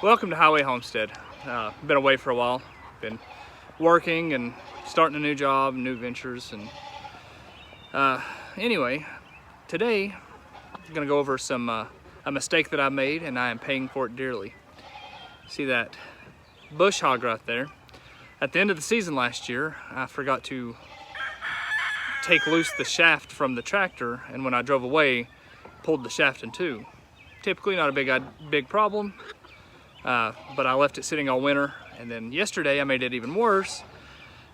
Welcome to Highway Homestead. Been away for a while. Been working and starting a new job, new ventures, and anyway, today I'm gonna go over a mistake that I made, and I am paying for it dearly. See that bush hog right there? At the end of the season last year, I forgot to take loose the shaft from the tractor, and when I drove away, pulled the shaft in two. Typically not a big problem, but I left it sitting all winter, and then yesterday I made it even worse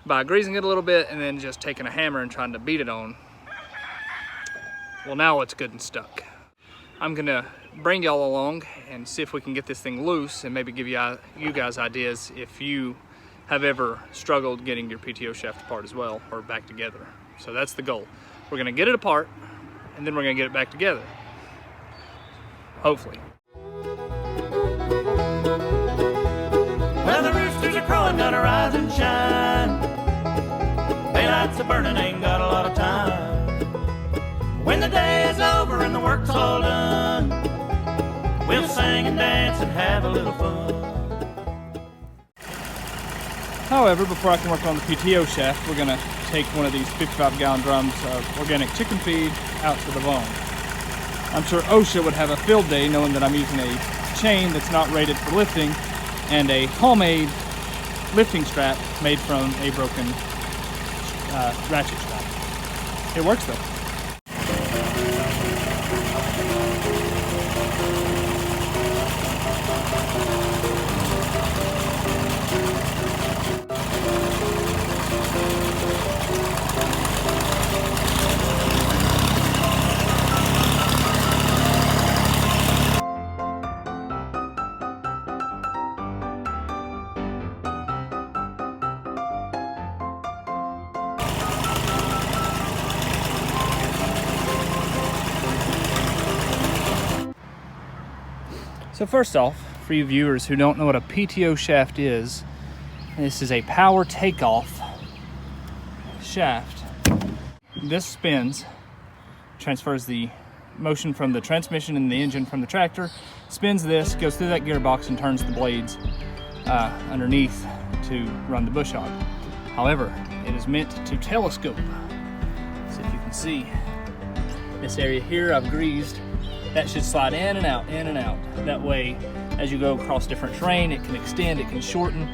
by greasing it a little bit and then just taking a hammer and trying to beat it on. Well, now it's good and stuck. I'm gonna bring y'all along and see if we can get this thing loose and maybe give you guys ideas if you have ever struggled getting your PTO shaft apart as well, or back together. So that's the goal. We're gonna get it apart and then we're gonna get it back together. Hopefully. Well, the roosters are crowing, gotta rise and shine. Daylight's a burning, ain't got a lot of time. When the day is over and the work's all done, we'll sing and dance and have a little fun. However, before I can work on the PTO shaft, we're gonna take one of these 55-gallon drums of organic chicken feed out to the bone. I'm sure OSHA would have a field day knowing that I'm using a chain that's not rated for lifting and a homemade lifting strap made from a broken ratchet strap. It works though. So first off, for you viewers who don't know what a PTO shaft is, this is a power takeoff shaft. This spins, transfers the motion from the transmission and the engine from the tractor, spins this, goes through that gearbox and turns the blades underneath to run the bush hog. However, it is meant to telescope. So if you can see this area here I've greased, that should slide in and out, in and out. That way, as you go across different terrain, it can extend, it can shorten.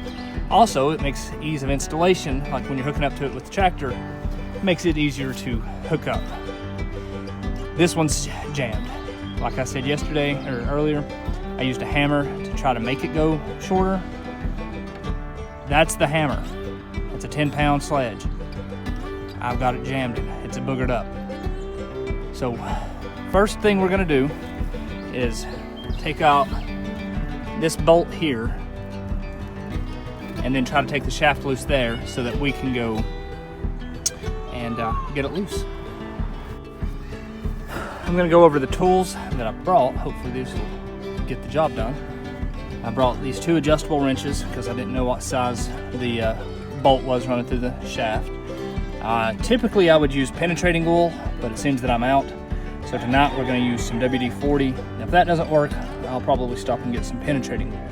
Also, it makes ease of installation, like when you're hooking up to it with the tractor, it makes it easier to hook up. This one's jammed. Like I said yesterday, or earlier, I used a hammer to try to make it go shorter. That's the hammer. It's a 10-pound sledge. I've got it jammed in, it's boogered up. So, first thing we're gonna do is take out this bolt here and then try to take the shaft loose there so that we can go and get it loose. I'm gonna go over the tools that I brought. Hopefully these will get the job done. I brought these 2 adjustable wrenches because I didn't know what size the bolt was running through the shaft. Typically I would use penetrating wool, but it seems that I'm out. So tonight we're going to use some WD-40. If that doesn't work, I'll probably stop and get some penetrating wool.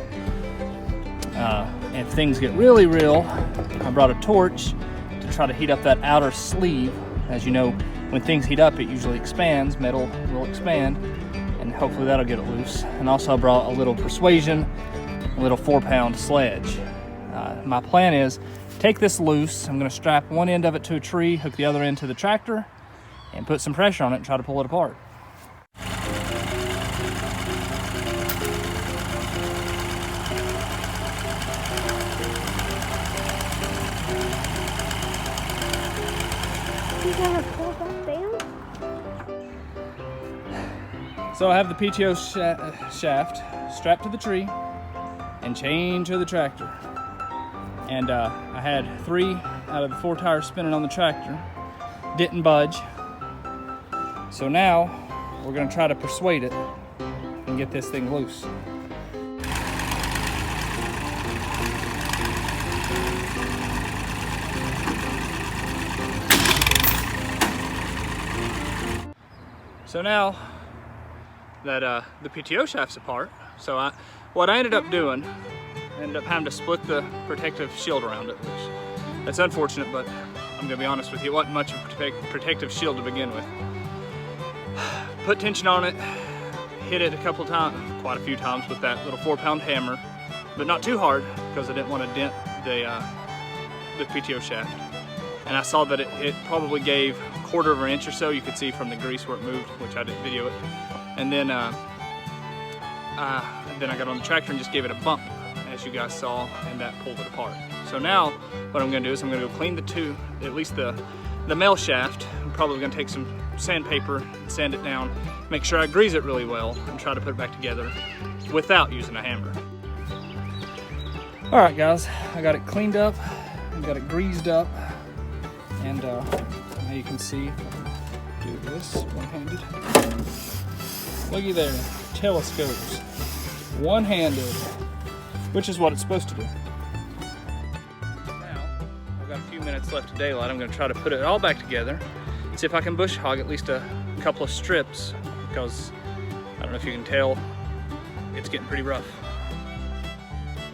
If things get really real, I brought a torch to try to heat up that outer sleeve. As you know, when things heat up, it usually expands. Metal will expand, and hopefully that'll get it loose. And also I brought a little persuasion, a little 4-pound sledge. My plan is take this loose. I'm going to strap one end of it to a tree, hook the other end to the tractor, and put some pressure on it and try to pull it apart. You gotta pull that down? So I have the PTO shaft strapped to the tree and chained to the tractor. And I had 3 out of the 4 tires spinning on the tractor. Didn't budge. So now we're gonna try to persuade it and get this thing loose. So now that the PTO shaft's apart, so What I ended up doing, I ended up having to split the protective shield around it, which that's unfortunate, but I'm gonna be honest with you, it wasn't much of a protective shield to begin with. Put tension on it, hit it a couple times, quite a few times with that little 4-pound hammer, but not too hard because I didn't want to dent the PTO shaft. And I saw that it probably gave a 1/4 inch or so. You could see from the grease where it moved, which I didn't video it. And then I got on the tractor and just gave it a bump, as you guys saw, and that pulled it apart. So now what I'm gonna do is I'm gonna go clean at least the male shaft. I'm probably gonna take some sandpaper and sand it down, make sure I grease it really well, and try to put it back together without using a hammer. All right, guys, I got it cleaned up, I got it greased up, and now you can see, do this one-handed. Looky there, telescopes, one-handed, which is what it's supposed to do. Now, I've got a few minutes left of daylight. I'm gonna try to put it all back together, see if I can bush hog at least a couple of strips, because I don't know if you can tell, it's getting pretty rough.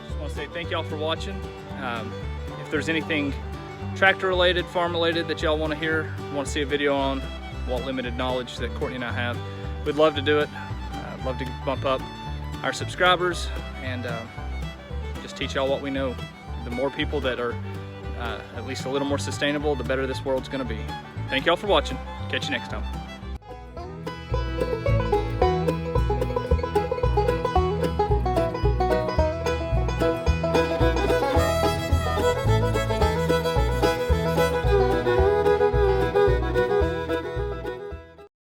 Just want to say thank y'all for watching. If there's anything tractor related, farm related that y'all want to hear, want to see a video on, what limited knowledge that Courtney and I have, we'd love to do it. I'd love to bump up our subscribers and just teach y'all what we know. The more people that are at least a little more sustainable, the better this world's going to be. Thank y'all for watching. Catch you next time.